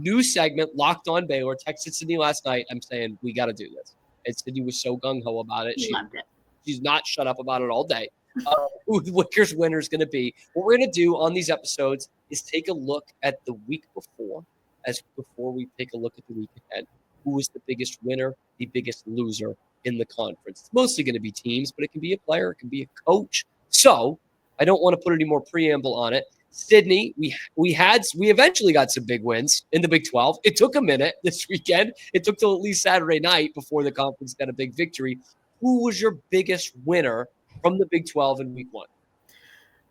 new segment, Locked On Baylor. Texted Sydney last night. I'm saying, we got to do this. And Sydney was so gung-ho about it. He loved it. She's not shut up about it all day. Who Wicker's winner is going to be. What we're going to do on these episodes is take a look at the week before, before we take a look at the week ahead. Who was the biggest winner, the biggest loser in the conference? It's mostly going to be teams, but it can be a player, it can be a coach. So I don't want to put any more preamble on it. Sydney, we eventually got some big wins in the Big 12. It took a minute this weekend. It took till at least Saturday night before the conference got a big victory. Who was your biggest winner from the Big 12 in week 1?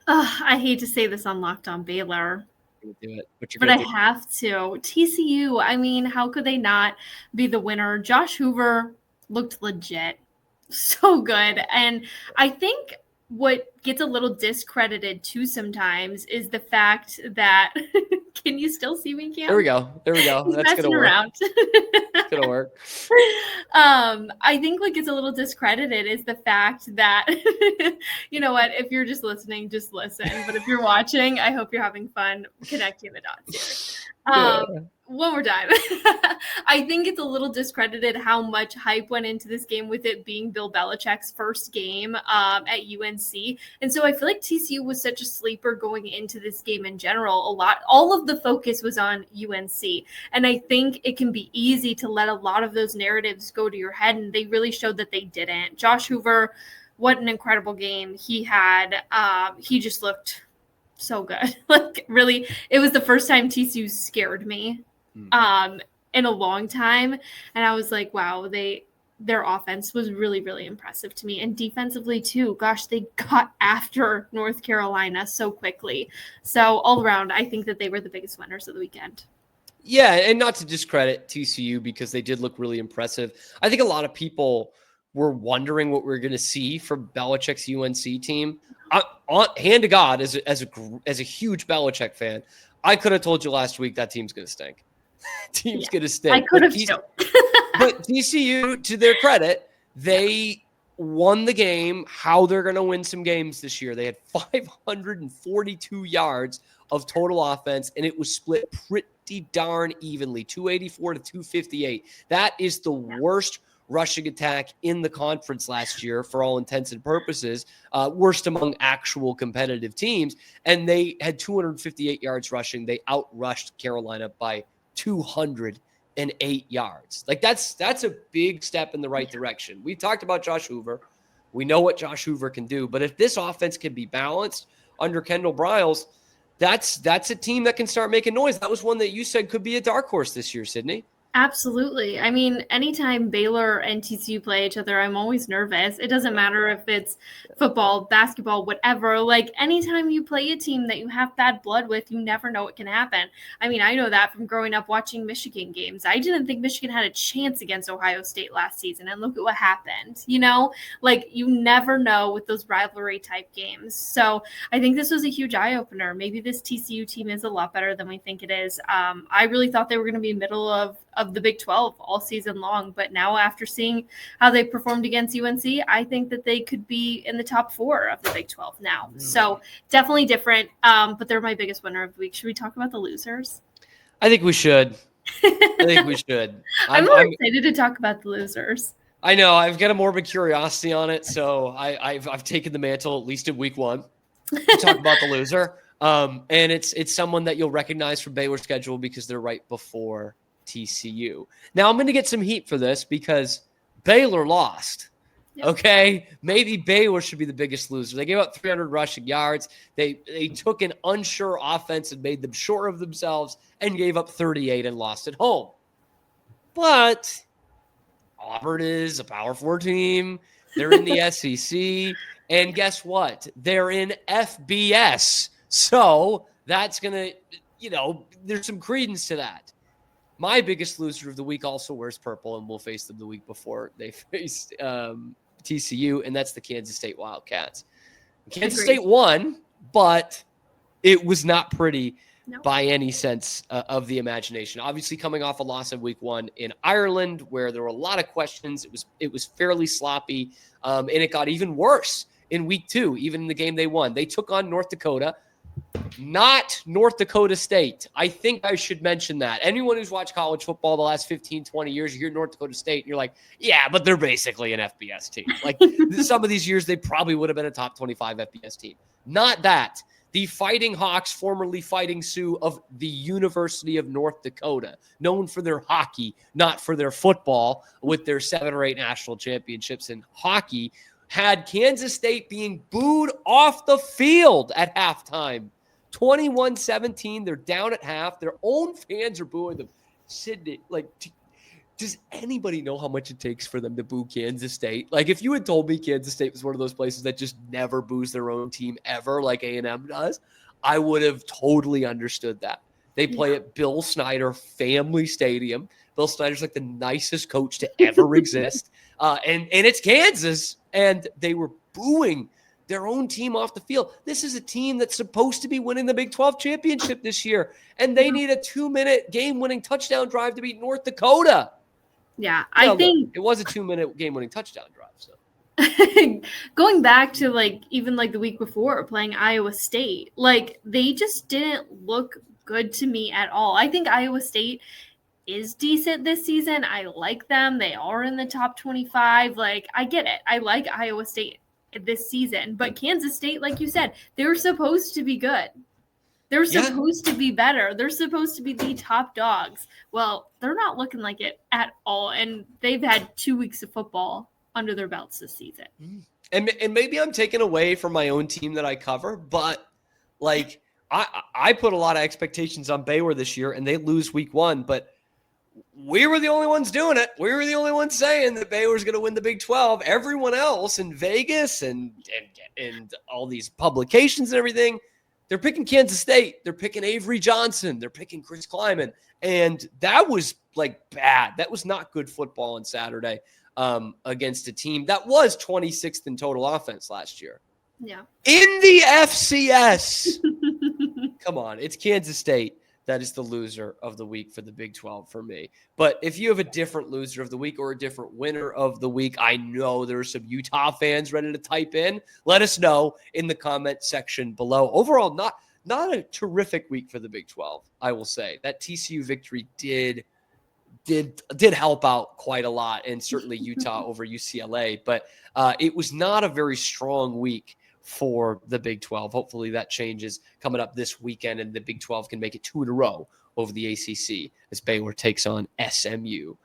I hate to say this on Locked On Baylor. Do it, but I have to. TCU, I mean, how could they not be the winner? Josh Hoover looked legit. So good. And I think what gets a little discredited too sometimes is the fact that can you still see me, Cam? There we go. He's That's gonna work. It's gonna work. I think what gets a little discredited is the fact that you know what, if you're just listening, just listen. But if you're watching, I hope you're having fun connecting the dots here. One more time. I think it's a little discredited how much hype went into this game with it being Bill Belichick's first game at UNC. And so I feel like TCU was such a sleeper going into this game in general. All of the focus was on UNC. And I think it can be easy to let a lot of those narratives go to your head. And they really showed that they didn't. Josh Hoover, what an incredible game he had. He just looked so good. Like, really, it was the first time TCU scared me in a long time. And I was like, wow, their offense was really, really impressive to me. And defensively too, gosh, they got after North Carolina so quickly. So all around, I think that they were the biggest winners of the weekend. Yeah, and not to discredit TCU because they did look really impressive. I think a lot of people were wondering what we were going to see from Belichick's UNC team. Hand to God, as a huge Belichick fan, I could have told you last week that team's going to stink. Team's going to stink. I could have too. But TCU, to their credit, they won the game. How they're going to win some games this year. They had 542 yards of total offense, and it was split pretty darn evenly, 284 to 258. That is the worst rushing attack in the conference last year for all intents and purposes, worst among actual competitive teams. And they had 258 yards rushing. They outrushed Carolina by 208 yards. Like that's a big step in the right direction. We talked about Josh Hoover. We know what Josh Hoover can do, but if this offense can be balanced under Kendall Briles, that's a team that can start making noise. That was one that you said could be a dark horse this year, Sydney. Absolutely. I mean, anytime Baylor and TCU play each other, I'm always nervous. It doesn't matter if it's football, basketball, whatever. Like, anytime you play a team that you have bad blood with, you never know what can happen. I mean, I know that from growing up watching Michigan games. I didn't think Michigan had a chance against Ohio State last season, and look at what happened. You know, like, you never know with those rivalry type games. So I think this was a huge eye-opener. Maybe this TCU team is a lot better than we think it is. I really thought they were going to be middle of the Big 12 all season long. But now after seeing how they performed against UNC, I think that they could be in the top 4 of the Big 12 now. So definitely different. But they're my biggest winner of the week. Should we talk about the losers? I think we should. I'm really excited to talk about the losers. I know. I've got a morbid curiosity on it. So I've taken the mantle, at least in week 1, to talk about the loser. And it's someone that you'll recognize from Baylor's schedule because they're right before TCU. Now I'm going to get some heat for this because Baylor lost. Yep. Okay, maybe Baylor should be the biggest loser. They gave up 300 rushing yards. They took an unsure offense and made them sure of themselves and gave up 38 and lost at home. But Auburn is a Power 4 team. They're in the SEC. And guess what? They're in FBS. So that's going to, there's some credence to that. My biggest loser of the week also wears purple, and we'll face them the week before they faced TCU, and that's the Kansas State Wildcats. Kansas State won, but it was not pretty by any sense of the imagination. Obviously, coming off a loss in week 1 in Ireland, where there were a lot of questions, it was fairly sloppy, and it got even worse in week 2, even in the game they won. They took on North Dakota. not North Dakota State. I think I should mention that. Anyone who's watched college football the last 15, 20 years, you hear North Dakota State, and you're like, yeah, but they're basically an FBS team. Like some of these years, they probably would have been a top 25 FBS team. Not that. The Fighting Hawks, formerly Fighting Sioux of the University of North Dakota, known for their hockey, not for their football, with their 7 or 8 national championships in hockey, had Kansas State being booed off the field at halftime. 21-17. They're down at half. Their own fans are booing them. Sydney, like, does anybody know how much it takes for them to boo Kansas State? Like, if you had told me Kansas State was one of those places that just never boos their own team ever, like A&M does, I would have totally understood that. They play at Bill Snyder Family Stadium. Bill Snyder's like the nicest coach to ever exist. And it's Kansas, and they were booing their own team off the field. This is a team that's supposed to be winning the Big 12 championship this year, and they need a 2-minute game-winning touchdown drive to beat North Dakota. Yeah, I think it was a 2-minute game-winning touchdown drive. So going back to like even like the week before playing Iowa State, like they just didn't look good to me at all. I think Iowa State is decent this season. I like them. They are in the top 25. Like, I get it. I like Iowa State this season, but Kansas State, like you said, they were supposed to be good. They're supposed to be better. They're supposed to be the top dogs. Well, they're not looking like it at all, and they've had 2 weeks of football under their belts this season. And maybe I'm taking away from my own team that I cover, but like I put a lot of expectations on Baylor this year, and they lose week 1, but we were the only ones doing it. We were the only ones saying that Baylor's going to win the Big 12. Everyone else in Vegas and all these publications and everything, they're picking Kansas State. They're picking Avery Johnson. They're picking Chris Kleiman. And that was like bad. That was not good football on Saturday against a team that was 26th in total offense last year. Yeah. In the FCS. Come on. It's Kansas State. That is the loser of the week for the Big 12 for me. But if you have a different loser of the week or a different winner of the week, I know there are some Utah fans ready to type in. Let us know in the comment section below. Overall, not a terrific week for the Big 12, I will say. That TCU victory did help out quite a lot, and certainly Utah over UCLA. But it was not a very strong week for the Big 12. Hopefully that changes coming up this weekend, and the Big 12 can make it 2 in a row over the ACC as Baylor takes on SMU.